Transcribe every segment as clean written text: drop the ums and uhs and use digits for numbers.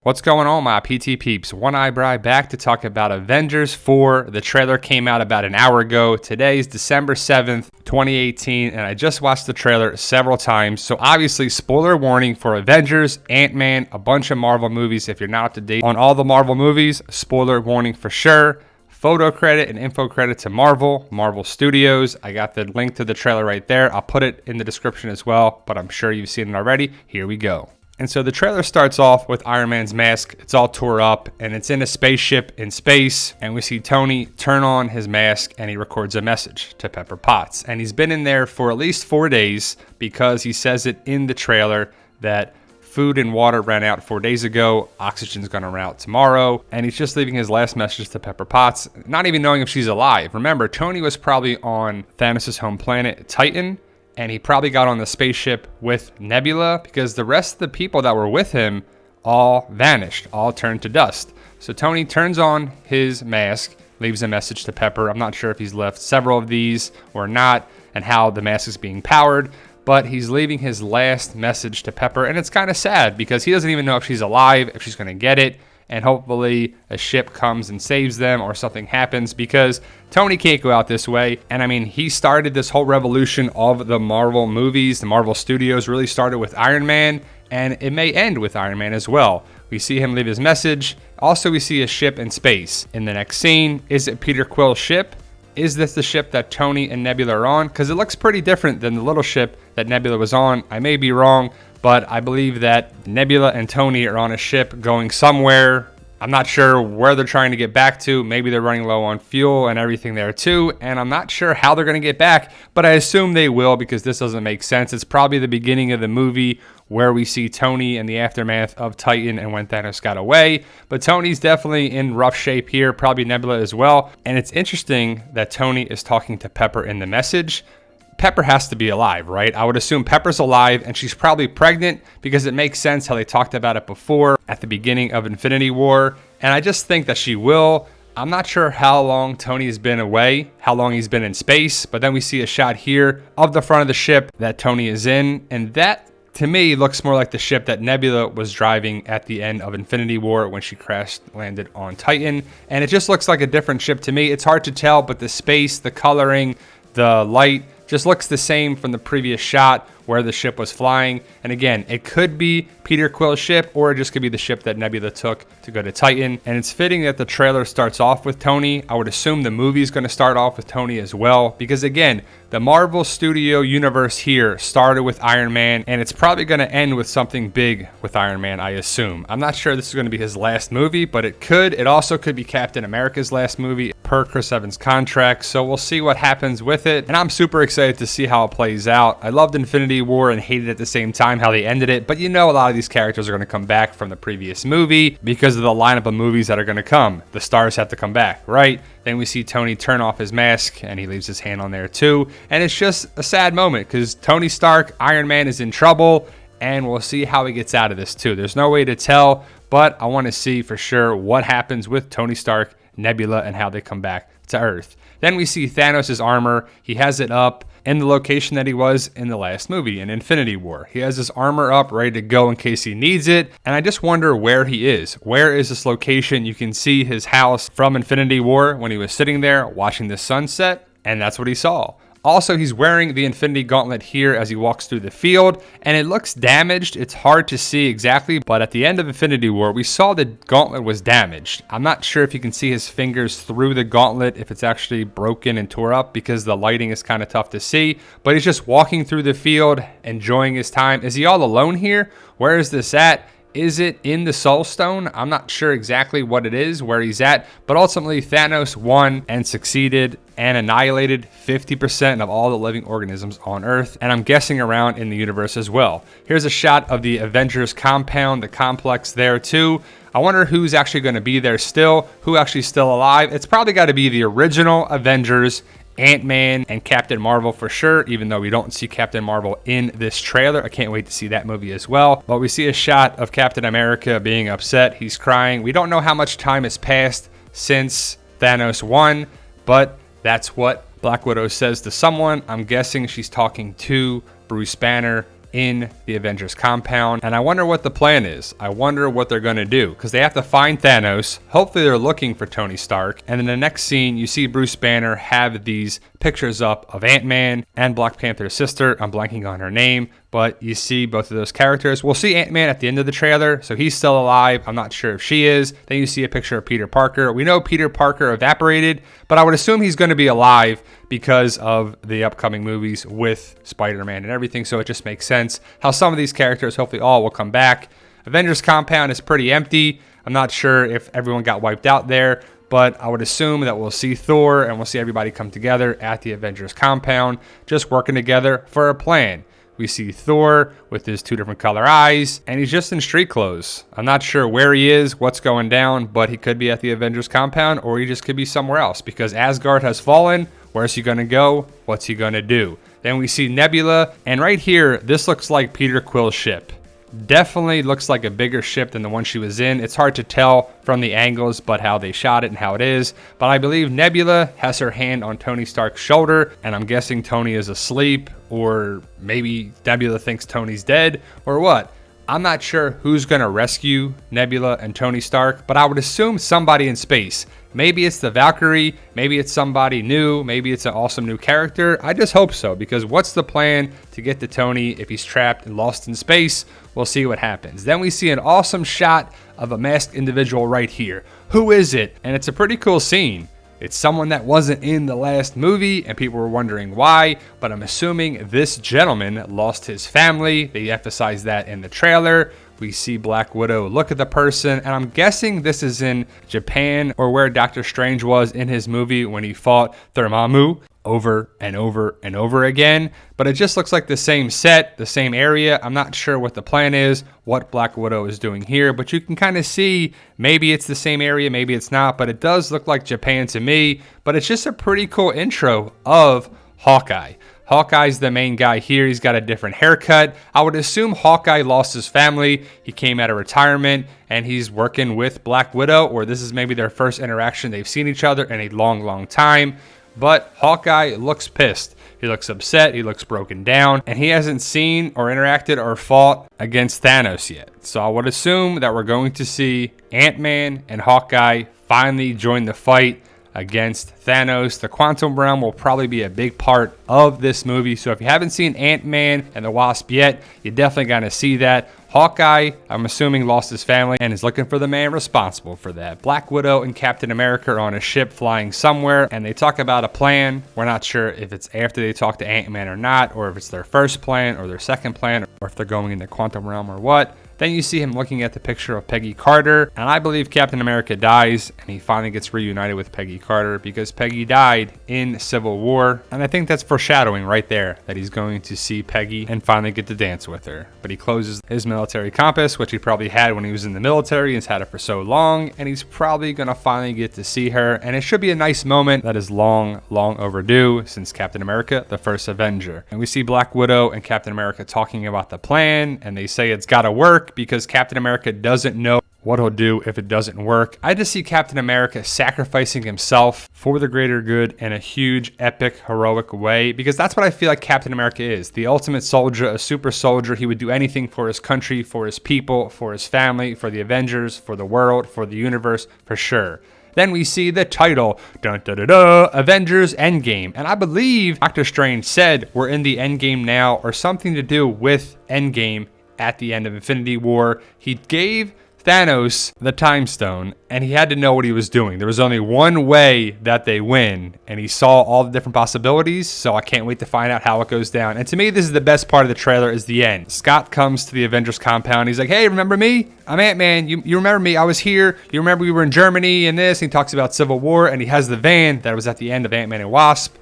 What's going on, my PT peeps? One Eyebrow back to talk about Avengers 4. The trailer came out about an hour ago. Today's December 7th, 2018, and I just watched the trailer several times. So obviously, spoiler warning for Avengers, Ant-Man, a bunch of Marvel movies. If you're not up to date on all the Marvel movies, spoiler warning for sure. Photo credit and info credit to Marvel Studios. I got the link to the trailer right there. I'll put it in the description as well, but I'm sure you've seen it already. Here we go. And so the trailer starts off with Iron Man's mask. It's all tore up and it's in a spaceship in space. And we see Tony turn on his mask and he records a message to Pepper Potts. And he's been in there for at least 4 days because he says it in the trailer that food and water ran out 4 days ago. Oxygen's gonna run out tomorrow. And he's just leaving his last message to Pepper Potts, not even knowing if she's alive. Remember, Tony was probably on Thanos' home planet, Titan. And he probably got on the spaceship with Nebula because the rest of the people that were with him all vanished, all turned to dust. So Tony turns on his mask, leaves a message to Pepper. I'm not sure if he's left several of these or not and how the mask is being powered, but he's leaving his last message to Pepper. And it's kind of sad because he doesn't even know if she's alive, if she's going to get it. And hopefully a ship comes and saves them or something happens because Tony can't go out this way. And I mean, he started this whole revolution of the Marvel movies. The Marvel Studios really started with Iron Man, and it may end with Iron Man as well. We see him leave his message. Also, we see a ship in space. In the next scene, is it Peter Quill's ship? Is this the ship that Tony and Nebula are on? Because it looks pretty different than the little ship that Nebula was on. I may be wrong, but I believe that Nebula and Tony are on a ship going somewhere. I'm not sure where they're trying to get back to. Maybe they're running low on fuel and everything there too. And I'm not sure how they're going to get back, but I assume they will because this doesn't make sense. It's probably the beginning of the movie where we see Tony in the aftermath of Titan and when Thanos got away. But Tony's definitely in rough shape here, probably Nebula as well. And it's interesting that Tony is talking to Pepper in the message. Pepper has to be alive, right? I would assume Pepper's alive and she's probably pregnant because it makes sense how they talked about it before at the beginning of Infinity War. And I just think that she will. I'm not sure how long Tony's been away, how long he's been in space, but then we see a shot here of the front of the ship that Tony is in. And that, to me, looks more like the ship that Nebula was driving at the end of Infinity War when she landed on Titan. And it just looks like a different ship to me. It's hard to tell, but the space, the coloring, the light just looks the same from the previous shot where the ship was flying. And again, it could be Peter Quill's ship or it just could be the ship that Nebula took to go to Titan. And it's fitting that the trailer starts off with Tony. I would assume the movie's going to start off with Tony as well because again, the Marvel Studio universe here started with Iron Man and it's probably going to end with something big with Iron Man, I assume. I'm not sure this is going to be his last movie, but it could. It also could be Captain America's last movie per Chris Evans' contract. So we'll see what happens with it. And I'm super excited to see how it plays out. I loved Infinity War and hated at the same time how they ended it, but you know a lot of these characters are going to come back from the previous movie because of the lineup of movies that are going to come. The stars have to come back, right? Then we see Tony turn off his mask and he leaves his hand on there too. And it's just a sad moment because Tony Stark, Iron Man, is in trouble and we'll see how he gets out of this too. There's no way to tell, but I want to see for sure what happens with Tony Stark, Nebula, and how they come back to Earth. Then we see Thanos' armor. He has it up in the location that he was in the last movie, in Infinity War. He has his armor up, ready to go in case he needs it. And I just wonder where he is. Where is this location? You can see his house from Infinity War when he was sitting there watching the sunset, and that's what he saw. Also, he's wearing the Infinity Gauntlet here as he walks through the field, and it looks damaged. It's hard to see exactly, but at the end of Infinity War, we saw the gauntlet was damaged. I'm not sure if you can see his fingers through the gauntlet, if it's actually broken and tore up, because the lighting is kind of tough to see, but he's just walking through the field, enjoying his time. Is he all alone here? Where is this at? Is it in the Soul Stone? I'm not sure exactly what it is, where he's at, but ultimately Thanos won and succeeded and annihilated 50% of all the living organisms on Earth, and I'm guessing around in the universe as well. Here's a shot of the Avengers compound, the complex there too. I wonder who's actually going to be there still, who actually is still alive. It's probably got to be the original Avengers, Ant-Man and Captain Marvel for sure, even though we don't see Captain Marvel in this trailer. I can't wait to see that movie as well. But we see a shot of Captain America being upset. He's crying. We don't know how much time has passed since Thanos won, but that's what Black Widow says to someone. I'm guessing she's talking to Bruce Banner in the Avengers compound. And I wonder what the plan is. I wonder what they're going to do, because they have to find Thanos. Hopefully they're looking for Tony Stark. And in the next scene, you see Bruce Banner have these pictures up of Ant-Man and Black Panther's sister. I'm blanking on her name, but you see both of those characters. We'll see Ant-Man at the end of the trailer, so he's still alive. I'm not sure if she is. Then you see a picture of Peter Parker. We know Peter Parker evaporated, but I would assume he's going to be alive because of the upcoming movies with Spider-Man and everything, so it just makes sense how some of these characters, hopefully all, will come back. Avengers compound is pretty empty. I'm not sure if everyone got wiped out there, but I would assume that we'll see Thor and we'll see everybody come together at the Avengers compound, just working together for a plan. We see Thor with his 2 different color eyes, and he's just in street clothes. I'm not sure where he is, what's going down, but he could be at the Avengers compound, or he just could be somewhere else, because Asgard has fallen. Where's he going to go? What's he going to do? Then we see Nebula, and right here, this looks like Peter Quill's ship. Definitely looks like a bigger ship than the one she was in. It's hard to tell from the angles, but how they shot it and how it is. But I believe Nebula has her hand on Tony Stark's shoulder, and I'm guessing Tony is asleep, or maybe Nebula thinks Tony's dead, or what. I'm not sure who's going to rescue Nebula and Tony Stark, but I would assume somebody in space. Maybe it's the Valkyrie, maybe it's somebody new, maybe it's an awesome new character. I just hope so, because what's the plan to get to Tony if he's trapped and lost in space? We'll see what happens. Then we see an awesome shot of a masked individual right here. Who is it? And it's a pretty cool scene. It's someone that wasn't in the last movie, and people were wondering why, but I'm assuming this gentleman lost his family. They emphasize that in the trailer. We see Black Widow look at the person, and I'm guessing this is in Japan, or where Doctor Strange was in his movie when he fought Dormammu over and over and over again. But it just looks like the same set, the same area. I'm not sure what the plan is, what Black Widow is doing here, but you can kind of see maybe it's the same area, maybe it's not, but it does look like Japan to me. But it's just a pretty cool intro of Hawkeye. Hawkeye's the main guy here. He's got a different haircut. I would assume Hawkeye lost his family. He came out of retirement and he's working with Black Widow, or this is maybe their first interaction. They've seen each other in a long, long time. But Hawkeye looks pissed. He looks upset. He looks broken down. And he hasn't seen or interacted or fought against Thanos yet. So I would assume that we're going to see Ant-Man and Hawkeye finally join the fight against Thanos. The quantum realm will probably be a big part of this movie. So if you haven't seen Ant-Man and the Wasp yet, you're definitely going to see that. Hawkeye, I'm assuming, lost his family and is looking for the man responsible for that. Black Widow and Captain America are on a ship flying somewhere, and they talk about a plan. We're not sure if it's after they talk to Ant-Man or not, or if it's their first plan or their second plan, or if they're going in the quantum realm or what. Then you see him looking at the picture of Peggy Carter, and I believe Captain America dies, and he finally gets reunited with Peggy Carter because Peggy died in Civil War, and I think that's foreshadowing right there that he's going to see Peggy and finally get to dance with her. But he closes his military compass, which he probably had when he was in the military, and he's had it for so long, and he's probably going to finally get to see her, and it should be a nice moment that is long, long overdue since Captain America, the first Avenger. And we see Black Widow and Captain America talking about the plan, and they say it's got to work, because Captain America doesn't know what he'll do if it doesn't work. I just see Captain America sacrificing himself for the greater good in a huge, epic, heroic way, because that's what I feel like Captain America is. The ultimate soldier, a super soldier. He would do anything for his country, for his people, for his family, for the Avengers, for the world, for the universe, for sure. Then we see the title, dun, dun, dun, dun, Avengers Endgame. And I believe Doctor Strange said we're in the Endgame now, or something to do with Endgame. At the end of Infinity War, he gave Thanos the Time Stone, and he had to know what he was doing. There was only one way that they win, and he saw all the different possibilities, so I can't wait to find out how it goes down. And to me, this is the best part of the trailer, is the end. Scott comes to the Avengers compound. He's like, hey, remember me? I'm Ant-Man. You remember me? I was here. You remember we were in Germany and this? And he talks about Civil War, and he has the van that was at the end of Ant-Man and Wasp.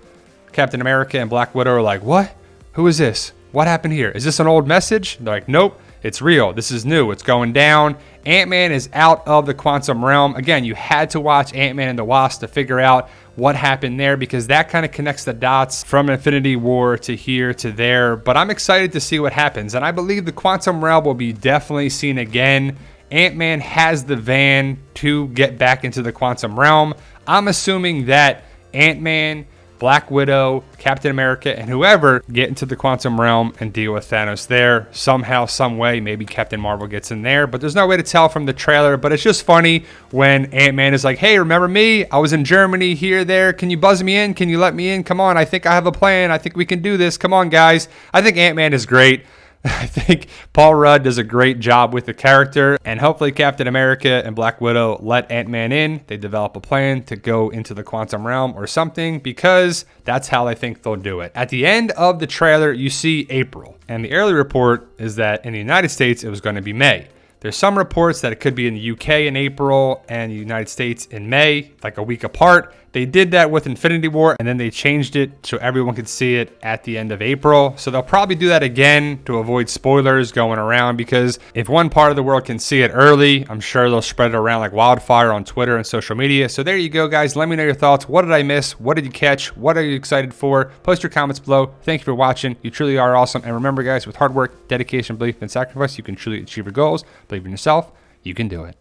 Captain America and Black Widow are like, what? Who is this? What happened here? Is this an old message? They're like, nope, it's real. This is new. It's going down. Ant-Man is out of the quantum realm. Again, you had to watch Ant-Man and the Wasp to figure out what happened there, because that kind of connects the dots from Infinity War to here to there. But I'm excited to see what happens, and I believe the quantum realm will be definitely seen again. Ant-Man has the van to get back into the quantum realm. I'm assuming that Ant-Man Black Widow, Captain America, and whoever get into the quantum realm and deal with Thanos there somehow, some way. Maybe Captain Marvel gets in there, but there's no way to tell from the trailer. But it's just funny when Ant-Man is like, hey, remember me? I was in Germany, here, there. Can you buzz me in? Can you let me in? Come on, I think I have a plan. I think we can do this. Come on, guys. I think Ant-Man is great. I think Paul Rudd does a great job with the character, and hopefully Captain America and Black Widow let Ant-Man in. They develop a plan to go into the quantum realm or something, because that's how I think they'll do it. At the end of the trailer, you see April, and the early report is that in the United States, it was going to be May. There's some reports that it could be in the UK in April and the United States in May, like a week apart. They did that with Infinity War, and then they changed it so everyone could see it at the end of April. So they'll probably do that again to avoid spoilers going around, because if one part of the world can see it early, I'm sure they'll spread it around like wildfire on Twitter and social media. So there you go, guys. Let me know your thoughts. What did I miss? What did you catch? What are you excited for? Post your comments below. Thank you for watching. You truly are awesome. And remember, guys, with hard work, dedication, belief, and sacrifice, you can truly achieve your goals. Believe in yourself. You can do it.